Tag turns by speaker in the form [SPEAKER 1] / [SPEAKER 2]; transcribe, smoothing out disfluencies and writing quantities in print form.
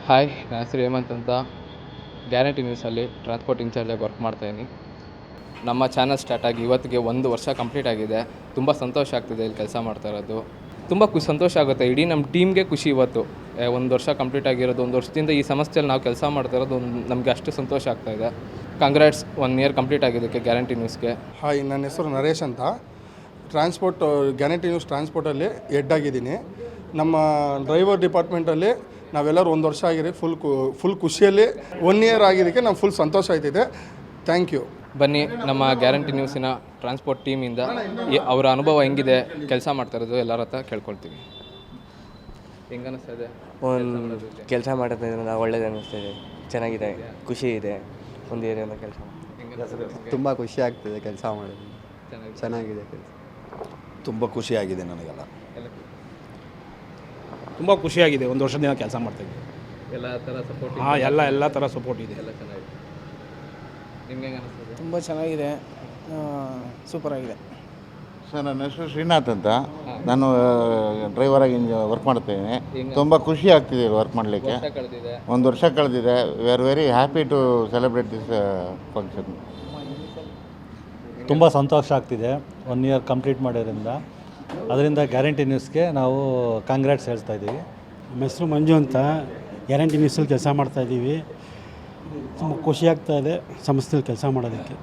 [SPEAKER 1] Hi, ನನ್ನ ಹೆಸರು ಹೇಮಂತ್ ಅಂತ. ಗ್ಯಾರಂಟಿ ನ್ಯೂಸಲ್ಲಿ ಟ್ರಾನ್ಸ್ಪೋರ್ಟ್ ಇನ್ಚಾರ್ಜಾಗಿ ವರ್ಕ್ ಮಾಡ್ತಾಯಿದ್ದೀನಿ. ನಮ್ಮ ಚಾನಲ್ ಸ್ಟಾರ್ಟ್ ಆಗಿ ಇವತ್ತಿಗೆ 1 ವರ್ಷ ಕಂಪ್ಲೀಟ್ ಆಗಿದೆ. ತುಂಬ ಸಂತೋಷ ಆಗ್ತಿದೆ ಇಲ್ಲಿ ಕೆಲಸ ಮಾಡ್ತಾ ಇರೋದು. ತುಂಬ ಸಂತೋಷ ಆಗುತ್ತೆ. ಇಡೀ ನಮ್ಮ ಟೀಮ್ಗೆ ಖುಷಿ ಇವತ್ತು 1 ವರ್ಷ ಕಂಪ್ಲೀಟ್ ಆಗಿರೋದು. 1 ವರ್ಷದಿಂದ ಈ ಸಂಸ್ಥೆಯಲ್ಲಿ ನಾವು ಕೆಲಸ ಮಾಡ್ತಾ ಇರೋದು ನಮಗೆ ಅಷ್ಟು ಸಂತೋಷ ಆಗ್ತಾಯಿದೆ. ಕಂಗ್ರಾಟ್ಸ್ 1 ಇಯರ್ ಕಂಪ್ಲೀಟ್ ಆಗಿದ್ದಕ್ಕೆ ಗ್ಯಾರಂಟಿ ನ್ಯೂಸ್ಗೆ.
[SPEAKER 2] ಹಾಯ್, ನನ್ನ ಹೆಸರು ನರೇಶ್ ಅಂತ. ಗ್ಯಾರಂಟಿ ನ್ಯೂಸ್ ಟ್ರಾನ್ಸ್ಪೋರ್ಟಲ್ಲಿ ಹೆಡ್ ಆಗಿದ್ದೀನಿ. ನಮ್ಮ ಡ್ರೈವರ್ ಡಿಪಾರ್ಟ್ಮೆಂಟಲ್ಲಿ ನಾವೆಲ್ಲರೂ 1 ವರ್ಷ ಆಗಿರಿ ಫುಲ್ ಖುಷಿಯಲ್ಲಿ 1 ಇಯರ್ ಆಗಿದ್ದಕ್ಕೆ ನಾವು ಫುಲ್ ಸಂತೋಷ ಆಯ್ತಿದೆ. Thank you.
[SPEAKER 1] ಬನ್ನಿ, ನಮ್ಮ ಗ್ಯಾರಂಟಿ ನ್ಯೂಸಿನ ಟ್ರಾನ್ಸ್ಪೋರ್ಟ್ ಟೀಮಿಂದ ಅವರ ಅನುಭವ ಹೆಂಗಿದೆ ಕೆಲಸ ಮಾಡ್ತಾ ಇರೋದು ಎಲ್ಲರ ಹತ್ರ ಕೇಳ್ಕೊಳ್ತೀವಿ. ಹೆಂಗೆ ಅನ್ನಿಸ್ತಾ ಇದೆ
[SPEAKER 3] ಕೆಲಸ ಮಾಡೋದ್ರಿಂದ? ಒಳ್ಳೇದು ಅನ್ನಿಸ್ತಿದೆ, ಚೆನ್ನಾಗಿದೆ, ಖುಷಿ ಇದೆ. ಒಂದು ಏರಿಯಾದ ಕೆಲಸ
[SPEAKER 4] ತುಂಬ ಖುಷಿ ಆಗ್ತಿದೆ ಕೆಲಸ ಮಾಡೋದು. ಚೆನ್ನಾಗಿದೆ ಕೆಲಸ,
[SPEAKER 5] ತುಂಬ ಖುಷಿಯಾಗಿದೆ ನನಗೆಲ್ಲ.
[SPEAKER 6] ತುಂಬ ಖುಷಿಯಾಗಿದೆ. 1 ವರ್ಷದಿಂದ ಕೆಲಸ ಮಾಡ್ತಾಯಿದ್ವಿ.
[SPEAKER 1] ಎಲ್ಲ ಥರ ಸಪೋರ್ಟ್
[SPEAKER 6] ಎಲ್ಲ ಥರ ಸಪೋರ್ಟ್ ಇದೆ.
[SPEAKER 1] ಎಲ್ಲ ಚೆನ್ನಾಗಿದೆ. ನಿಮ್ಗೆ ಹೆಂಗೆ ಅನ್ನಿಸ್ತದೆ?
[SPEAKER 7] ತುಂಬ ಚೆನ್ನಾಗಿದೆ, ಸೂಪರ್ ಆಗಿದೆ.
[SPEAKER 8] ಸರ್, ನನ್ನ ಹೆಸರು ಶ್ರೀನಾಥ್ ಅಂತ. ನಾನು ಡ್ರೈವರಾಗಿ ವರ್ಕ್ ಮಾಡ್ತಾಯಿದ್ದೀನಿ. ತುಂಬ ಖುಷಿ ಆಗ್ತಿದೆ ವರ್ಕ್ ಮಾಡಲಿಕ್ಕೆ. 1 ವರ್ಷ ಕಳೆದಿದೆ. We are very happy to celebrate this function.
[SPEAKER 9] ತುಂಬ ಸಂತೋಷ ಆಗ್ತಿದೆ 1 ಇಯರ್ ಕಂಪ್ಲೀಟ್ ಮಾಡೋದ್ರಿಂದ. ಅದರಿಂದ ಗ್ಯಾರಂಟಿ ನ್ಯೂಸ್ಗೆ ನಾವು ಕಾಂಗ್ರಾಟ್ಸ್ ಹೇಳ್ತಾ ಇದ್ದೀವಿ.
[SPEAKER 10] ನಮ್ಮ ಹೆಸರು ಮಂಜು ಅಂತ. ಗ್ಯಾರಂಟಿ ನ್ಯೂಸಲ್ಲಿ ಕೆಲಸ ಮಾಡ್ತಾಯಿದ್ದೀವಿ. ತುಂಬ ಖುಷಿ ಆಗ್ತಾಯಿದೆ ಸಂಸ್ಥೆಯಲ್ಲಿ ಕೆಲಸ ಮಾಡೋದಕ್ಕೆ.